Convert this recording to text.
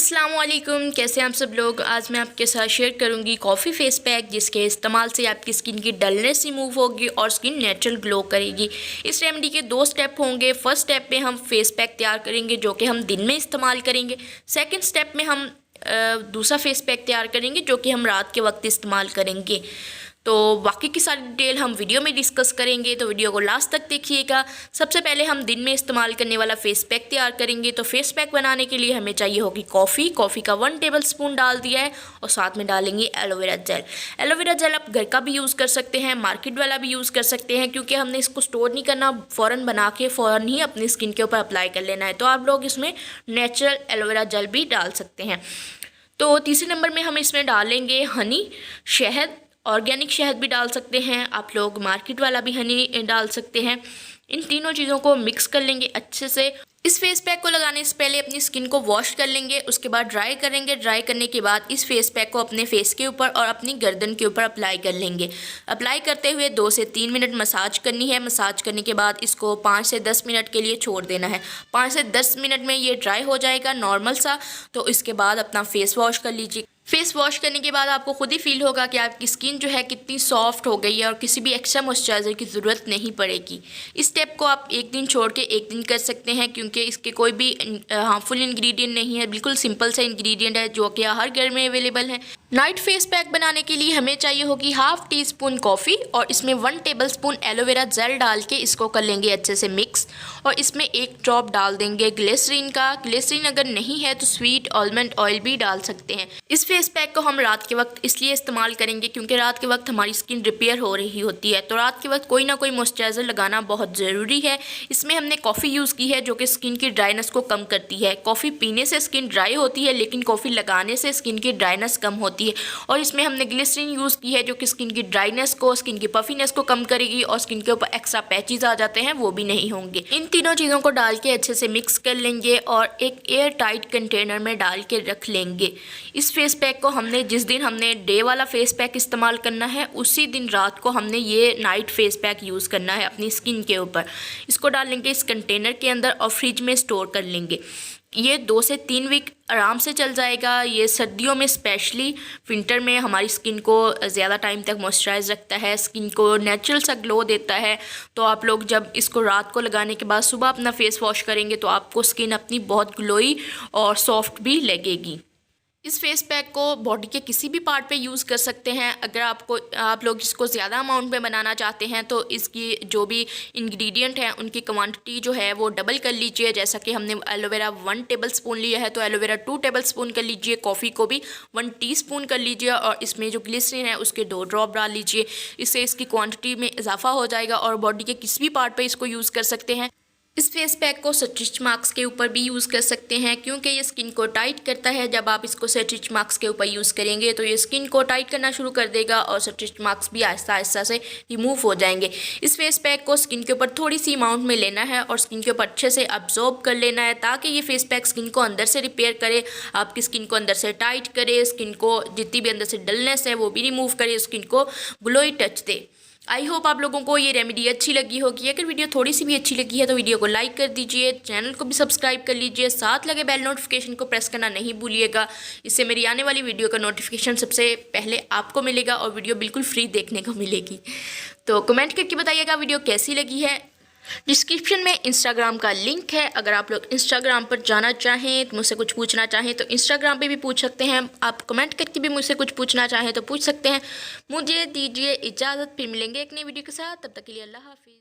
अस्सलाम वालेकुम, कैसे हैं आप सब लोग। आज मैं आपके साथ शेयर करूंगी कॉफ़ी फेस पैक, जिसके इस्तेमाल से आपकी स्किन की डलनेस रिमूव होगी और स्किन नेचुरल ग्लो करेगी। इस रेमेडी के 2 स्टेप होंगे। फर्स्ट स्टेप में हम फेस पैक तैयार करेंगे जो कि हम दिन में इस्तेमाल करेंगे। सेकंड स्टेप में हम दूसरा फेस पैक तैयार करेंगे जो कि हम रात के वक्त इस्तेमाल करेंगे। तो बाकी की सारी डिटेल हम वीडियो में डिस्कस करेंगे, तो वीडियो को लास्ट तक देखिएगा। सबसे पहले हम दिन में इस्तेमाल करने वाला फेस पैक तैयार करेंगे। तो फेस पैक बनाने के लिए हमें चाहिए होगी कॉफ़ी का 1 टेबलस्पून डाल दिया है और साथ में डालेंगे एलोवेरा जेल। एलोवेरा जेल आप घर का भी यूज़ कर सकते हैं, मार्केट वाला भी यूज़ कर सकते हैं, क्योंकि हमने इसको स्टोर नहीं करना, फ़ौरन बना के फ़ौरन ही अपनी स्किन के ऊपर अप्लाई कर लेना है। तो आप लोग इसमें नेचुरल एलोवेरा जेल भी डाल सकते हैं। तो तीसरे नंबर में हम इसमें डालेंगे हनी, शहद। ऑर्गेनिक शहद भी डाल सकते हैं आप लोग, मार्केट वाला भी हनी डाल सकते हैं। इन तीनों चीज़ों को मिक्स कर लेंगे अच्छे से। इस फेस पैक को लगाने से पहले अपनी स्किन को वॉश कर लेंगे, उसके बाद ड्राई करेंगे। ड्राई करने के बाद इस फेस पैक को अपने फेस के ऊपर और अपनी गर्दन के ऊपर अप्लाई कर लेंगे। अप्लाई करते हुए 2 से 3 मिनट मसाज करनी है। मसाज करने के बाद इसको 5 से 10 मिनट के लिए छोड़ देना है। 5 से 10 मिनट में ये ड्राई हो जाएगा नॉर्मल सा। तो इसके बाद अपना फेस वॉश कर लीजिए। फेस वॉश करने के बाद आपको खुद ही फील होगा कि आपकी स्किन जो है कितनी सॉफ्ट हो गई है और किसी भी एक्स्ट्रा मॉइस्चराइज़र की ज़रूरत नहीं पड़ेगी। इस स्टेप को आप एक दिन छोड़ के एक दिन कर सकते हैं, क्योंकि इसके कोई भी हार्मफुल इंग्रेडिएंट नहीं है। बिल्कुल सिंपल सा इंग्रेडिएंट है जो कि हर घर में अवेलेबल है। नाइट फेस पैक बनाने के लिए हमें चाहिए होगी 1/2 टीस्पून कॉफ़ी और इसमें 1 टेबलस्पून एलोवेरा जेल डाल के इसको कर लेंगे अच्छे से मिक्स। और इसमें 1 ड्रॉप डाल देंगे ग्लिसरीन का। ग्लिसरीन अगर नहीं है तो स्वीट आलमंड ऑयल भी डाल सकते हैं। इस फेस पैक को हम रात के वक्त इसलिए इस्तेमाल करेंगे क्योंकि रात के वक्त हमारी स्किन रिपेयर हो रही होती है, तो रात के वक्त कोई ना कोई मॉइस्चराइज़र लगाना बहुत ज़रूरी है। इसमें हमने कॉफ़ी यूज़ की है जो कि स्किन की ड्राइनेस को कम करती है। कॉफ़ी पीने से स्किन ड्राई होती है, लेकिन कॉफ़ी लगाने से स्किन की ड्राइनेस कम होती है। और इसमें हमने ग्लिसरीन यूज़ की है जो कि स्किन की ड्राइनेस को, स्किन की पफीनेस को कम करेगी और स्किन के ऊपर एक्स्ट्रा पैचेस आ जाते हैं वो भी नहीं होंगे। इन तीनों चीज़ों को डाल के अच्छे से मिक्स कर लेंगे और एक एयर टाइट कंटेनर में डाल के रख लेंगे। इस फेस पैक को हमने जिस दिन हमने डे वाला फेस पैक इस्तेमाल करना है, उसी दिन रात को हमने ये नाइट फेस पैक यूज़ करना है अपनी स्किन के ऊपर। इसको डालेंगे इस कंटेनर के अंदर और फ्रिज में स्टोर कर लेंगे। ये 2 से 3 वीक आराम से चल जाएगा। ये सर्दियों में स्पेशली, विंटर में हमारी स्किन को ज़्यादा टाइम तक मॉइस्चराइज रखता है, स्किन को नेचुरल सा ग्लो देता है। तो आप लोग जब इसको रात को लगाने के बाद सुबह अपना फेस वॉश करेंगे तो आपको स्किन अपनी बहुत ग्लोई और सॉफ्ट भी लगेगी। इस फेस पैक को बॉडी के किसी भी पार्ट पे यूज़ कर सकते हैं। अगर आप लोग इसको ज़्यादा अमाउंट में बनाना चाहते हैं तो इसकी जो भी इंग्रेडिएंट हैं उनकी क्वांटिटी जो है वो डबल कर लीजिए। जैसा कि हमने एलोवेरा 1 टेबलस्पून लिया है तो एलोवेरा 2 टेबलस्पून कर लीजिए। कॉफ़ी को भी 1 टीस्पून कर लीजिए और इसमें जो ग्लिसरीन है उसके 2 ड्रॉप डाल लीजिए। इससे इसकी क्वान्टिटी में इजाफा हो जाएगा और बॉडी के किसी भी पार्ट पर इसको यूज़ कर सकते हैं। इस फेस पैक को स्टिच मार्क्स के ऊपर भी यूज़ कर सकते हैं, क्योंकि ये स्किन को टाइट करता है। जब आप इसको स्टिच मार्क्स के ऊपर यूज़ करेंगे तो ये स्किन को टाइट करना शुरू कर देगा और स्टिच मार्क्स भी आहिस्ता आहिस्ता से रिमूव हो जाएंगे। इस फेस पैक को स्किन के ऊपर थोड़ी सी अमाउंट में लेना है और स्किन के ऊपर अच्छे से अब्जॉर्ब कर लेना है, ताकि ये फेस पैक स्किन को अंदर से रिपेयर करे, आपकी स्किन को अंदर से टाइट करे, स्किन को जितनी भी अंदर से डलनेस है वो भी रिमूव करे, स्किन को glowy touch they. I hope आप लोगों को ये रेमेडी अच्छी लगी होगी। अगर वीडियो थोड़ी सी भी अच्छी लगी है तो वीडियो को लाइक कर दीजिए, चैनल को भी सब्सक्राइब कर लीजिए, साथ लगे बेल नोटिफिकेशन को प्रेस करना नहीं भूलिएगा। इससे मेरी आने वाली वीडियो का नोटिफिकेशन सबसे पहले आपको मिलेगा और वीडियो बिल्कुल फ्री देखने को मिलेगी। तो कमेंट करके बताइएगा वीडियो कैसी लगी है। डिस्क्रिप्शन में इंस्टाग्राम का लिंक है, अगर आप लोग इंस्टाग्राम पर जाना चाहें, तो मुझसे कुछ पूछना चाहें तो इंस्टाग्राम पे भी पूछ सकते हैं। आप कमेंट करके भी मुझसे कुछ पूछना चाहें तो पूछ सकते हैं। मुझे दीजिए इजाज़त, फिर मिलेंगे एक नई वीडियो के साथ। तब तक के लिए अल्लाह हाफिज़।